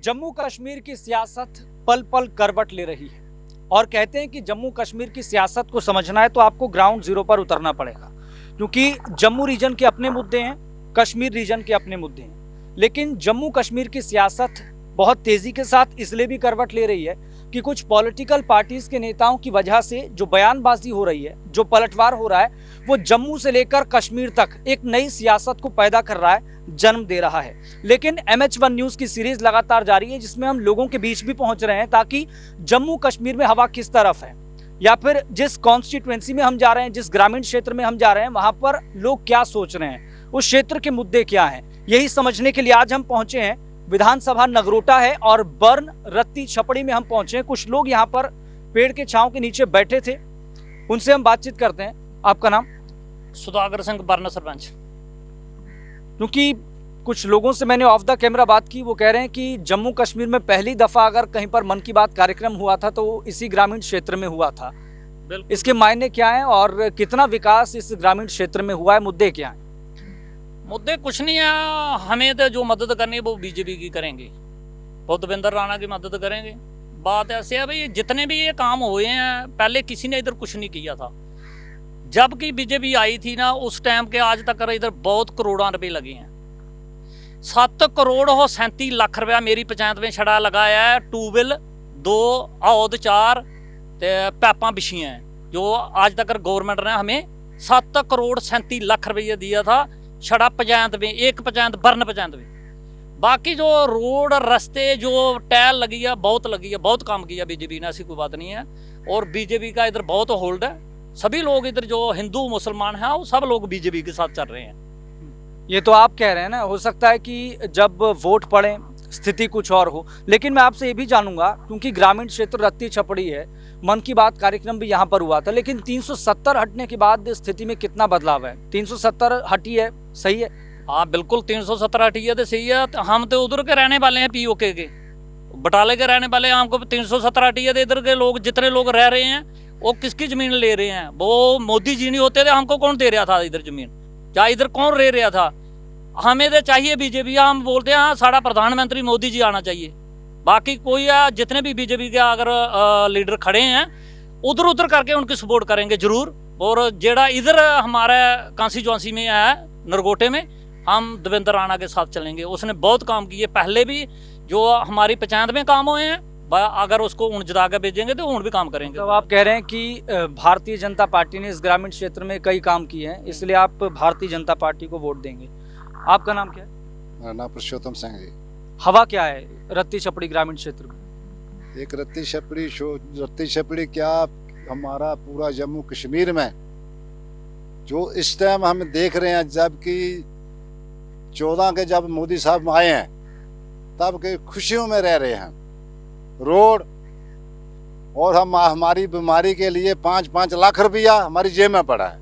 जम्मू कश्मीर की सियासत पल पल करवट ले रही है और कहते हैं कि जम्मू कश्मीर की सियासत को समझना है तो आपको ग्राउंड जीरो पर उतरना पड़ेगा, क्योंकि जम्मू रीजन के अपने मुद्दे हैं, कश्मीर रीजन के अपने मुद्दे हैं। लेकिन जम्मू कश्मीर की सियासत बहुत तेजी के साथ इसलिए भी करवट ले रही है कि कुछ पॉलिटिकल पार्टीज के नेताओं की वजह से जो बयानबाजी हो रही है, जो पलटवार हो रहा है, वो जम्मू से लेकर कश्मीर तक एक नई सियासत को पैदा कर रहा है, जन्म दे रहा है। लेकिन MH1 न्यूज की सीरीज लगातार जारी है, जिसमें हम लोगों के बीच भी पहुंच रहे हैं ताकि जम्मू कश्मीर में हवा किस तरफ है, या फिर जिस कॉन्स्टिट्यूएंसी में हम जा रहे हैं, जिस ग्रामीण क्षेत्र में हम जा रहे हैं, वहां पर लोग क्या सोच रहे हैं, उस क्षेत्र के मुद्दे क्या हैं, यही समझने के लिए आज हम पहुंचे हैं। विधानसभा नगरोटा है और बर्न रत्ती छपड़ी में हम पहुंचे हैं। कुछ लोग यहाँ पर पेड़ के छांव के नीचे बैठे थे, उनसे हम बातचीत करते हैं। आपका नाम? सुधाकर सिंह, बर्न सरपंच। क्योंकि कुछ लोगों से मैंने ऑफ द कैमरा बात की, वो कह रहे हैं कि जम्मू कश्मीर में पहली दफा अगर कहीं पर मन की बात कार्यक्रम हुआ था तो इसी ग्रामीण क्षेत्र में हुआ था। इसके मायने क्या हैं और कितना विकास इस ग्रामीण क्षेत्र में हुआ है, मुद्दे क्या हैं? मुद्दे कुछ नहीं है, हमें तो जो मदद करनी है वो बीजेपी की करेंगे, वो देवेंद्र राणा की मदद करेंगे। बात ऐसे है भाई, जितने भी ये काम हुए हैं पहले किसी ने इधर कुछ नहीं किया था। जबकि बीजेपी आई थी ना, उस टाइम के आज तक इधर बहुत करोड़ों रुपए लगे हैं। 7 करोड़ हो 37 लाख रुपया मेरी पंचायत में छड़ा लगाया है। ट्यूबवेल 2 औद 4 पैपा बिछियां हैं, जो आज तक गवर्नमेंट ने हमें 7 करोड़ 37 लाख रुपया दिया था छड़ा पंचायत में, एक पंचायत बर्न पंचायत में। बाकी जो रोड रास्ते जो टैल लगी है, बहुत लगी है, बहुत काम किया बीजेपी ने, ऐसी कोई बात नहीं है। और बीजेपी का इधर बहुत होल्ड है। सभी लोग इधर जो हिंदू मुसलमान हैं वो सब लोग बीजेपी के साथ चल रहे हैं। ये तो आप कह रहे हैं ना, हो सकता है कि जब वोट पड़े स्थिति कुछ और हो। लेकिन मैं आपसे ये भी जानूंगा, क्योंकि ग्रामीण क्षेत्र रत्ती छपड़ी है, मन की बात कार्यक्रम भी यहाँ पर हुआ था, लेकिन 370 हटने के बाद स्थिति में कितना बदलाव है? 370 हटी है, सही है? हाँ बिल्कुल, 370 हटी है तो सही है। हम तो उधर के रहने वाले हैं, POK के बटाले के रहने वाले हैं। हमको 370 हटी है तो इधर के लोग जितने लोग रह रहे हैं वो किसकी जमीन ले रहे हैं? वो मोदी जी नहीं होते थे, हमको कौन दे रहा था इधर जमीन? क्या इधर कौन रह रहा था? हमें तो चाहिए बीजेपी। हम बोलते हैं हाँ, सारा प्रधानमंत्री मोदी जी आना चाहिए। बाकी कोई जितने भी बीजेपी के अगर लीडर खड़े हैं उधर उधर करके उनकी सपोर्ट करेंगे जरूर। और जेड़ा इधर हमारे कॉन्स्टिट्यूएंसी में है नरगोटे में, हम देवेंद्र राणा के साथ चलेंगे। उसने बहुत काम किए पहले भी, जो हमारी पंचायत में काम हुए हैं, अगर उसको ऊँट जता के भेजेंगे तो ऊँट भी काम करेंगे। तो आप कह रहे हैं कि भारतीय जनता पार्टी ने इस ग्रामीण क्षेत्र में कई काम किए हैं, इसलिए आप भारतीय जनता पार्टी को वोट देंगे। आपका नाम क्या है? मेरा नाम पुरुषोत्तम सिंह जी। हवा क्या है रत्ती छपड़ी ग्रामीण क्षेत्र में? एक रत्ती छपड़ी क्या, हमारा पूरा जम्मू कश्मीर में जो इस टाइम हम देख रहे हैं, जबकि 14 के जब मोदी साहब आए हैं तब के खुशियों में रह रहे हैं। रोड और हमारी बीमारी के लिए 5-5 लाख रुपया हमारी जेब में पड़ा है।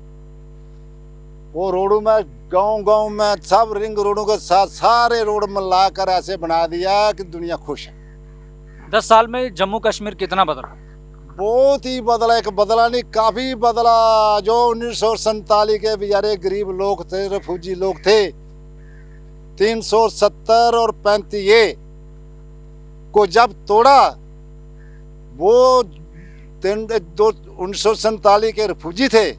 वो रोडों में गांव में सब रिंग रोडों के साथ सारे रोड मिलाकर ऐसे बना दिया कि दुनिया खुश है। 10 साल में जम्मू कश्मीर कितना बदला? बहुत ही बदला, एक बदला नहीं काफी बदला। जो 1947 के बेचारे गरीब लोग थे, रिफ्यूजी लोग थे, 370 और 35 को जब तोड़ा, वो 1947 के रिफ्यूजी थे,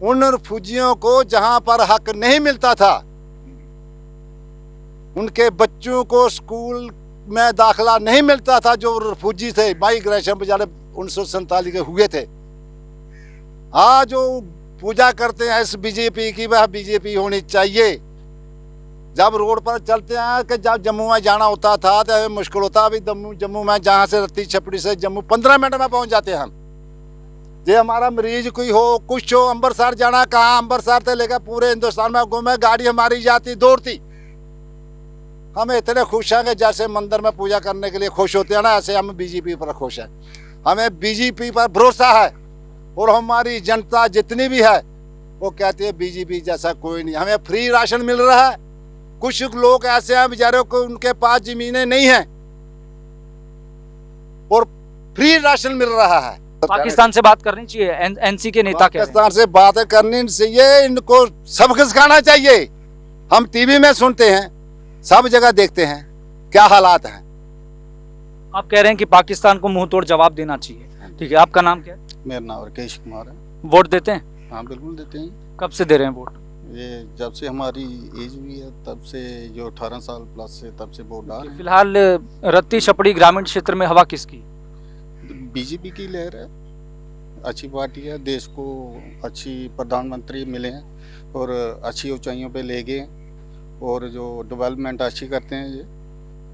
उन रिफ्यूजियों को जहां पर हक नहीं मिलता था, उनके बच्चों को स्कूल में दाखिला नहीं मिलता था, जो रिफ्यूजी थे, माइग्रेशन बेचारे 1947 के हुए थे। आज जो पूजा करते हैं इस बीजेपी की, वह बीजेपी होनी चाहिए। जब रोड पर चलते हैं कि जब जम्मू में जाना होता था तो मुश्किल होता, अभी जम्मू में जहाँ से रत्ती छपड़ी से जम्मू 15 मिनट में पहुंच जाते हैं हम। जे हमारा मरीज कोई हो, कुछ हो, अमृतसर जाना, कहाँ अमृतसर से लेकर पूरे हिंदुस्तान में घूमे, गाड़ी हमारी जाती दौड़ती। हम इतने खुश हैं कि जैसे मंदिर में पूजा करने के लिए खुश होते हैं ना, ऐसे हम बीजेपी पर खुश हैं। हमें बीजेपी पर भरोसा है और हमारी जनता जितनी भी है वो कहती है बीजेपी जैसा कोई नहीं। हमें फ्री राशन मिल रहा है। कुछ लोग ऐसे हैं बेचारों को, उनके पास जमीनें नहीं हैं और फ्री राशन मिल रहा है। पाकिस्तान से बात करनी चाहिए, NC के नेता क्या? पाकिस्तान से बात करनी चाहिए, इनको सबक सिखाना चाहिए। हम टीवी में सुनते हैं, सब जगह देखते हैं, क्या हालात हैं। आप कह रहे हैं कि पाकिस्तान को मुंह तोड़ जवाब देना चाहिए। ठीक है, आपका नाम क्या है? मेरा नाम राकेश कुमार है। वोट देते हैं? हाँ बिल्कुल देते हैं। कब से दे रहे हैं वोट? ये जब से हमारी एज हुई है तब से, जो 18 साल प्लस से, तब से वोट डाल रहे फिलहाल रत्ती छपड़ी ग्रामीण क्षेत्र में हवा किसकी? हैं। बीजेपी की लहर है, अच्छी पार्टी है, देश को अच्छी प्रधानमंत्री मिले हैं और अच्छी ऊंचाइयों पे ले गए और जो डेवलपमेंट अच्छी करते हैं, ये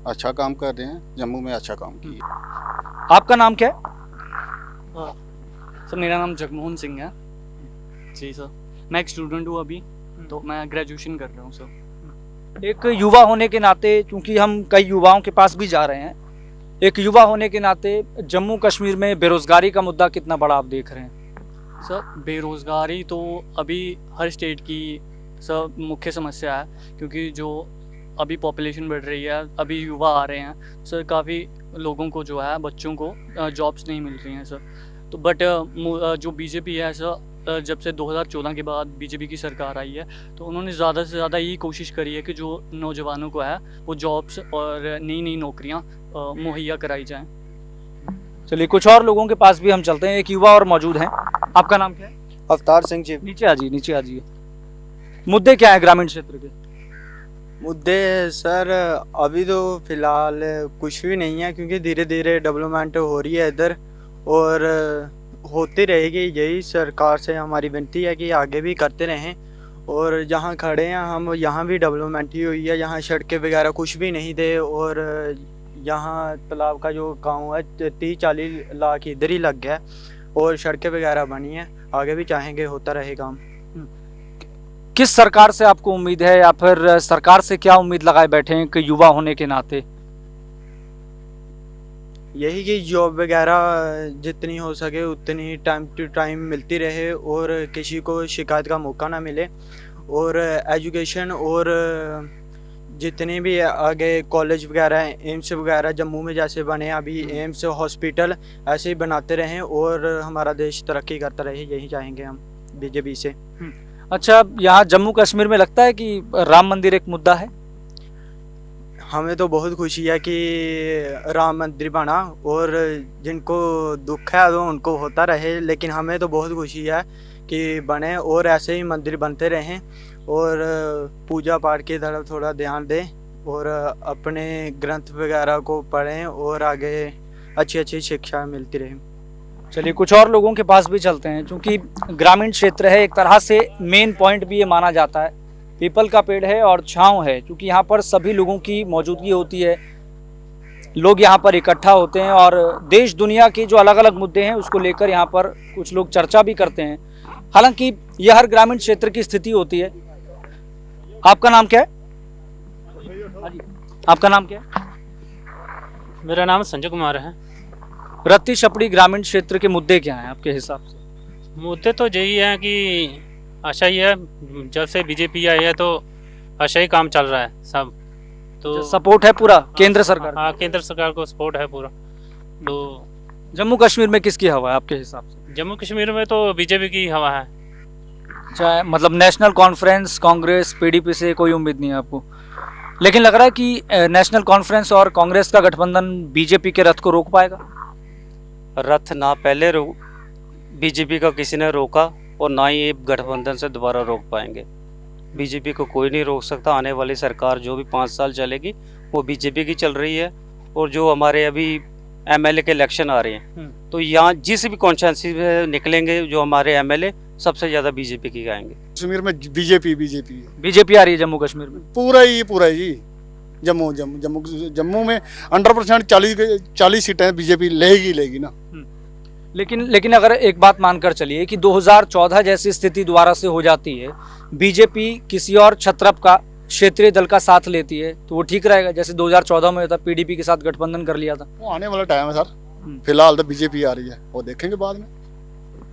अच्छा काम कर रहे हैं, जम्मू में अच्छा काम किया। आपका नाम क्या है? सर मेरा नाम जगमोहन सिंह है जी सर। मैं एक स्टूडेंट हूँ अभी, तो मैं ग्रेजुएशन कर रहा हूँ सर। एक युवा होने के नाते, क्योंकि हम कई युवाओं के पास भी जा रहे हैं, एक युवा होने के नाते जम्मू कश्मीर में बेरोजगारी का मुद्दा कितना बड़ा आप देख रहे हैं? सर बेरोज़गारी तो अभी हर स्टेट की सर मुख्य समस्या है, क्योंकि जो अभी पॉपुलेशन बढ़ रही है, अभी युवा आ रहे हैं सर, काफ़ी लोगों को जो है, बच्चों को जॉब्स नहीं मिल रही हैं सर। तो बट जो बीजेपी है सर, जब से 2014 के बाद बीजेपी की सरकार आई है, तो उन्होंने ज़्यादा से ज़्यादा यही कोशिश करी है कि जो नौजवानों को है वो जॉब्स और नई नई नौकरियां मुहैया कराई जाएं। चलिए, कुछ और लोगों के पास भी हम चलते हैं। एक युवा और मौजूद हैं। आपका नाम क्या है? अवतार सिंह जी। नीचे आ जाइए, नीचे आ जाइए। मुद्दे क्या है ग्रामीण क्षेत्र के? मुद्दे सर अभी तो फिलहाल कुछ भी नहीं है, क्योंकि धीरे धीरे डेवलपमेंट हो रही है इधर और होती रहेगी। यही सरकार से हमारी विनती है कि आगे भी करते रहें। और जहाँ खड़े हैं हम, यहाँ भी डेवलपमेंट ही हुई है, यहाँ सड़कें वगैरह कुछ भी नहीं थे और यहाँ तालाब का जो गांव है 30-40 लाख इधर ही लग गया और सड़कें वगैरह बनी हैं। आगे भी चाहेंगे होता रहे काम। किस सरकार से आपको उम्मीद है, या फिर सरकार से क्या उम्मीद लगाए बैठे हैं कि युवा होने के नाते? यही कि जॉब वगैरह जितनी हो सके उतनी टाइम टू टाइम मिलती रहे और किसी को शिकायत का मौका ना मिले, और एजुकेशन और जितने भी आगे कॉलेज वगैरह, एम्स वगैरह जम्मू में जैसे बने अभी एम्स हॉस्पिटल, ऐसे ही बनाते रहें और हमारा देश तरक्की करता रहे। यही चाहेंगे हम बीजेपी से। अच्छा, यहाँ जम्मू कश्मीर में लगता है कि राम मंदिर एक मुद्दा है? हमें तो बहुत खुशी है कि राम मंदिर बना और जिनको दुख है तो उनको होता रहे, लेकिन हमें तो बहुत खुशी है कि बने और ऐसे ही मंदिर बनते रहें और पूजा पाठ की तरफ थोड़ा ध्यान दें और अपने ग्रंथ वगैरह को पढ़ें और आगे अच्छी अच्छी शिक्षा मिलती रहे। चलिए, कुछ और लोगों के पास भी चलते हैं। क्योंकि ग्रामीण क्षेत्र है, एक तरह से मेन पॉइंट भी ये माना जाता है। पीपल का पेड़ है और छांव है, क्योंकि यहाँ पर सभी लोगों की मौजूदगी होती है, लोग यहाँ पर इकट्ठा होते हैं और देश दुनिया के जो अलग अलग मुद्दे हैं उसको लेकर यहाँ पर कुछ लोग चर्चा भी करते हैं। हालांकि यह हर ग्रामीण क्षेत्र की स्थिति होती है। आपका नाम क्या है? आपका नाम क्या है? मेरा नाम संजय कुमार है। रत्ती छपड़ी ग्रामीण क्षेत्र के मुद्दे क्या हैं आपके हिसाब से? मुद्दे तो यही है कि अच्छा ही है, जब से बीजेपी आई है तो अच्छा ही काम चल रहा है सब। तो सपोर्ट है पूरा केंद्र सरकार? हाँ, केंद्र सरकार को सपोर्ट है पूरा। तो जम्मू कश्मीर में किसकी हवा है आपके हिसाब से? जम्मू कश्मीर में तो बीजेपी की हवा है। चाहे मतलब नेशनल कॉन्फ्रेंस, कांग्रेस, पीडीपी से कोई उम्मीद नहीं है आपको? लेकिन लग रहा है कि नेशनल कॉन्फ्रेंस और कांग्रेस का गठबंधन बीजेपी के रथ को रोक पाएगा? रथ ना पहले बीजेपी का किसी ने रोका और ना ही ये गठबंधन से दोबारा रोक पाएंगे। बीजेपी को कोई नहीं रोक सकता। आने वाली सरकार जो भी 5 साल चलेगी वो बीजेपी की चल रही है। और जो हमारे अभी एमएलए के इलेक्शन आ रहे हैं, तो यहाँ जिस भी कॉन्स्टिट्यूंसी में निकलेंगे जो हमारे एमएलए, सबसे ज़्यादा बीजेपी की गाएंगे। कश्मीर में बीजेपी आ रही है जम्मू कश्मीर में? पूरा ही जी। जम्मू में 100% 40 सीटें बीजेपी लेगी ना। लेकिन अगर एक बात मानकर चलिए कि 2014 जैसी स्थिति दोबारा से हो जाती है, बीजेपी किसी और छत्रप का क्षेत्रीय दल का साथ लेती है, तो वो ठीक रहेगा? जैसे 2014 में था, पीडीपी के साथ गठबंधन कर लिया था। वो आने वाला टाइम है सर, फिलहाल तो बीजेपी आ रही है, वो देखेंगे बाद में।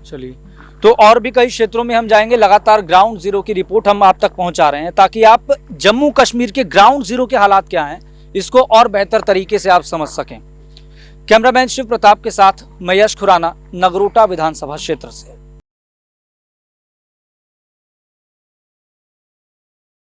चलिए, तो और भी कई क्षेत्रों में हम जाएंगे। लगातार ग्राउंड जीरो की रिपोर्ट हम आप तक पहुंचा रहे हैं, ताकि आप जम्मू कश्मीर के ग्राउंड जीरो के हालात क्या हैं इसको और बेहतर तरीके से आप समझ सकें। कैमरामैन शिव प्रताप के साथ मैं यश खुराना, नगरोटा विधानसभा क्षेत्र से।